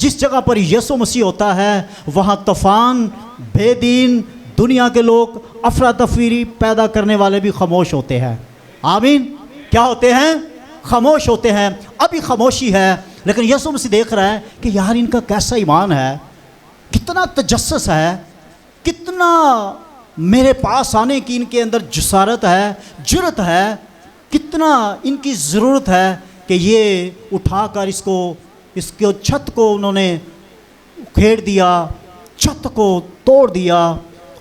जिस जगह पर यीशु मसीह होता है वहाँ तूफान, बेदीन, दुनिया के लोग, अफरा तफरी पैदा करने वाले भी खामोश होते हैं। आमीन। क्या होते हैं? खामोश होते हैं। अभी खामोशी है, लेकिन यीशु मसीह देख रहा है कि यार इनका कैसा ईमान है, कितना तजस्सुस है, कितना मेरे पास आने की इनके अंदर जसारत है, जुर्रत है, कितना इनकी ज़रूरत है कि ये उठाकर इसको छत को उन्होंने उखेड़ दिया, छत को तोड़ दिया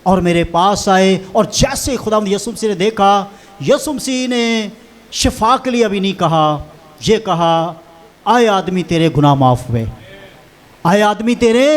और मेरे पास आए। और जैसे खुदावंद यीशु मसीह ने देखा, यीशु मसीह ने शिफा के लिए अभी नहीं कहा, ये कहा आए आदमी तेरे गुनाह माफ़ हुए, आए आदमी तेरे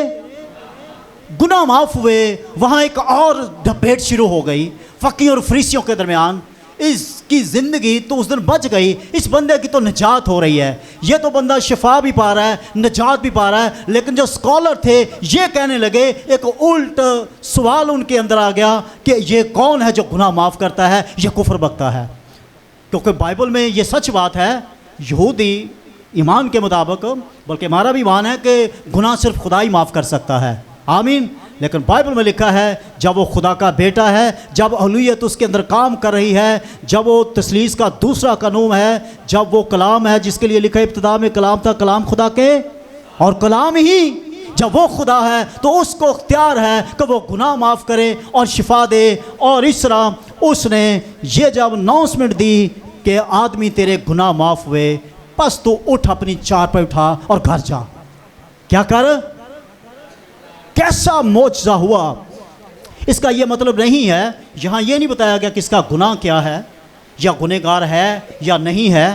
गुनाह माफ़ हुए। वहाँ एक और डिबेट शुरू हो गई फ़कीह और फरीसियों के दरमियान। इसकी ज़िंदगी तो उस दिन बच गई, इस बंदे की तो निजात हो रही है, ये तो बंदा शिफा भी पा रहा है, निजात भी पा रहा है। लेकिन जो स्कॉलर थे ये कहने लगे, एक उल्ट सवाल उनके अंदर आ गया कि ये कौन है जो गुनाह माफ़ करता है, ये कुफ्र बकता है। क्योंकि बाइबल में ये सच बात है, यहूदी ईमान के मुताबिक, बल्कि हमारा भी ईमान है कि गुनाह सिर्फ खुदा ही माफ़ कर सकता है। आमीन। लेकिन बाइबल में लिखा है जब वो खुदा का बेटा है, जब अहलूयत उसके अंदर काम कर रही है, जब वो तसलीस का दूसरा कानून है, जब वो कलाम है जिसके लिए लिखा है इब्तिदा में कलाम था, कलाम खुदा के और कलाम ही जब वो खुदा है तो उसको इख्तियार है कि वो गुनाह माफ़ करे और शिफा दे। और इस तरह उसने ये जब अनाउंसमेंट दी कि आदमी तेरे गुनाह माफ़ हुए, बस तू उठ, अपनी चार पे उठा और घर जा। क्या कर? कैसा मोजज़ा हुआ। इसका ये मतलब नहीं है, यहाँ ये नहीं बताया गया कि इसका गुनाह क्या है या गुनहगार है या नहीं है,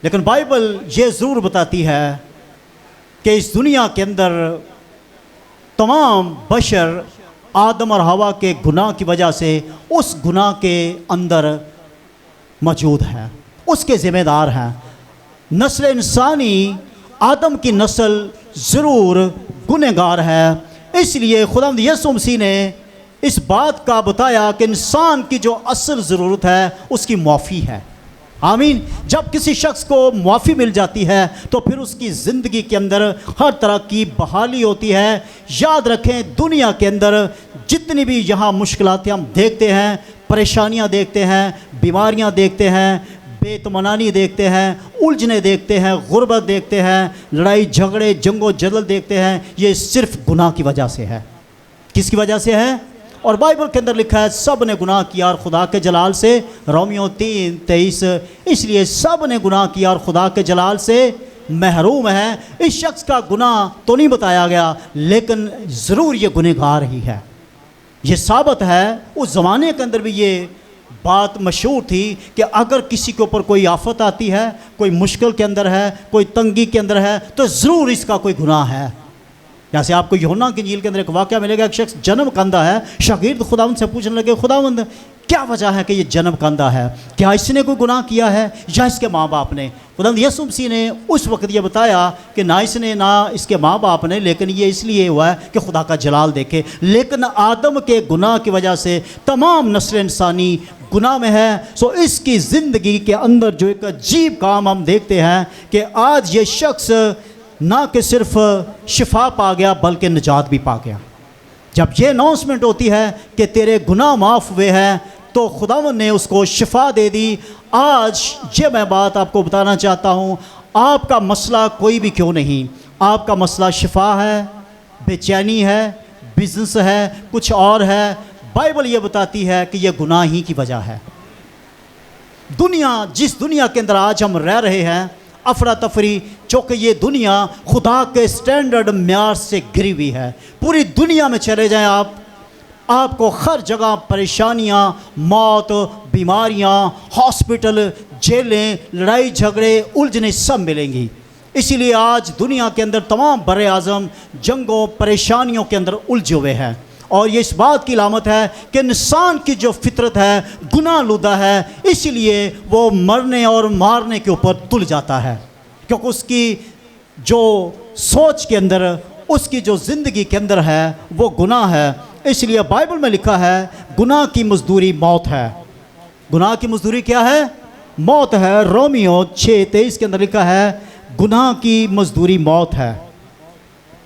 लेकिन बाइबल ये ज़रूर बताती है कि इस दुनिया के अंदर तमाम बशर आदम और हवा के गुनाह की वजह से उस गुनाह के अंदर मौजूद है, उसके ज़िम्मेदार हैं। नस्ल इंसानी, आदम की नस्ल ज़रूर गुनहगार है। इसलिए खुदावंद यीशु मसीह ने इस बात का बताया कि इंसान की जो असल ज़रूरत है उसकी मुआफ़ी है। आमीन। जब किसी शख्स को मुआफ़ी मिल जाती है तो फिर उसकी ज़िंदगी के अंदर हर तरह की बहाली होती है। याद रखें, दुनिया के अंदर जितनी भी यहाँ मुश्किलातें हम देखते हैं, परेशानियाँ देखते हैं, बीमारियाँ देखते हैं, बेतमनानी देखते हैं, उलझने देखते हैं, गुर्बत देखते हैं, लड़ाई झगड़े जंगो जदल देखते हैं, ये सिर्फ गुनाह की वजह से है। किसकी वजह से है? और बाइबल के अंदर लिखा है सब ने गुनाह किया और खुदा के जलाल से, रोमियो 3:23। इसलिए सब ने गुनाह किया और खुदा के जलाल से महरूम है। इस शख्स का गुनाह तो नहीं बताया गया, लेकिन ज़रूर ये गुनहगार ही है। ये साबित है, उस ज़माने के अंदर भी ये बात मशहूर थी कि अगर किसी के ऊपर कोई आफत आती है, कोई मुश्किल के अंदर है, कोई तंगी के अंदर है, तो ज़रूर इसका कोई गुनाह है। जैसे आपको यूहन्ना की इंजील के अंदर एक वाक़या मिलेगा, एक शख्स जन्म कंधा है, शागिर्द खुदावंद से पूछने लगे, खुदावंद क्या वजह है कि ये जन्म कंधा है, क्या इसने कोई गुनाह किया है या इसके माँ बाप ने? खुदावंद यीशु मसीह ने उस वक्त ये बताया कि ना इसने ना इसके माँ बाप ने, लेकिन ये इसलिए हुआ है कि खुदा का जलाल देखे। लेकिन आदम के गुनाह की वजह से तमाम नस्ल इंसानी गुनाह में है। सो इसकी ज़िंदगी के अंदर जो एक अजीब काम हम देखते हैं कि आज ये शख्स ना कि सिर्फ शिफा पा गया बल्कि निजात भी पा गया। जब ये अनाउंसमेंट होती है कि तेरे गुनाह माफ़ हुए हैं तो खुदावंद ने उसको शिफा दे दी। आज ये मैं बात आपको बताना चाहता हूँ, आपका मसला कोई भी क्यों नहीं, आपका मसला शिफा है, बेचैनी है, बिजनेस है, कुछ और है, बाइबल ये बताती है कि ये गुनाह ही की वजह है। दुनिया, जिस दुनिया के अंदर आज हम रह रहे हैं, अफरा तफरी, चूँकि ये दुनिया खुदा के स्टैंडर्ड म्यार से घिरी हुई है। पूरी दुनिया में चले जाएं आप, आपको हर जगह परेशानियाँ, मौत, बीमारियाँ, हॉस्पिटल, जेलें, लड़ाई झगड़े, उलझने सब मिलेंगी। इसीलिए आज दुनिया के अंदर तमाम बड़े आज़म जंगों परेशानियों के अंदर उलझे हुए हैं। और ये इस बात की अलामत है कि इंसान की जो फितरत है गुनाह लुदा है, इसीलिए वो मरने और मारने के ऊपर तुल जाता है, क्योंकि उसकी जो सोच के अंदर, उसकी जो ज़िंदगी के अंदर है वो गुनाह है। इसलिए बाइबल में लिखा है गुनाह की मजदूरी मौत है। गुनाह की मजदूरी क्या है? मौत है। रोमियो 6:23 के अंदर लिखा है गुनाह की मजदूरी मौत है।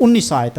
19